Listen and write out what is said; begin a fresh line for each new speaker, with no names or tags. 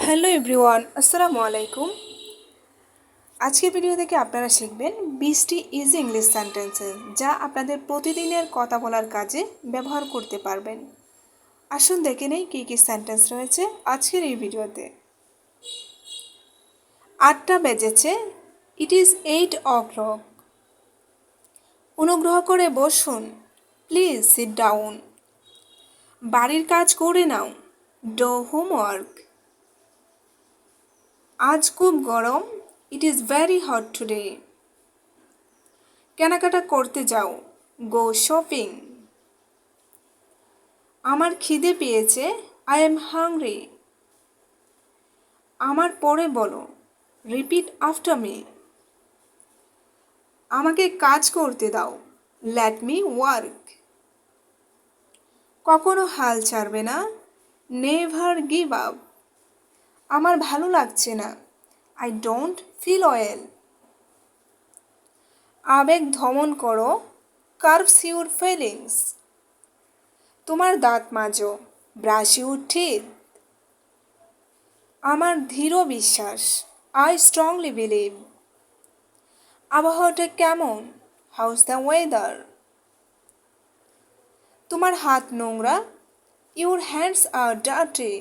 Hello everyone, আসসালামু আলাইকুম। আজকের ভিডিও থেকে আপনারা শিখবেন 20টি ইজি ইংলিশ সেন্টেন্সেস যা আপনাদের প্রতিদিনের কথা বলার কাজে ব্যবহার করতে পারবেন। আসুন দেখে নেই কী কী সেন্টেন্স রয়েছে আজকের এই ভিডিওতে। 8টা বেজেছে, ইট ইজ 8 o'clock। অনুগ্রহ করে বসুন, প্লিজ সিট ডাউন। বাড়ির কাজ করে নাও, ডু হোমওয়ার্ক। আজ খুব গরম, it is very hot today. কেনাকাটা করতে যাও, গো শপিং। আমার খিদে পেয়েছে, আই এম হাংরি। আমার পরে বলো, রিপিট আফটার মি। আমাকে কাজ করতে দাও, লেট মি ওয়ার্ক। কখনো হাল ছাড়বে না, নেভার গিভ আপ। আমার ভালো লাগছে না, আই ডোন্ট ফিল ওয়েল। আবেগ দমন করো, কার্ভস ইউর ফিলিংস। তোমার দাঁত মাজো, ব্রাশ ইউর টিথ। আমার দৃঢ় বিশ্বাস, আই স্ট্রংলি বিলিভ। আবহাওয়াটা কেমন, হাউস দ্য ওয়েদার। তোমার হাত নোংরা, ইউর হ্যান্ডস আর ডার্টি।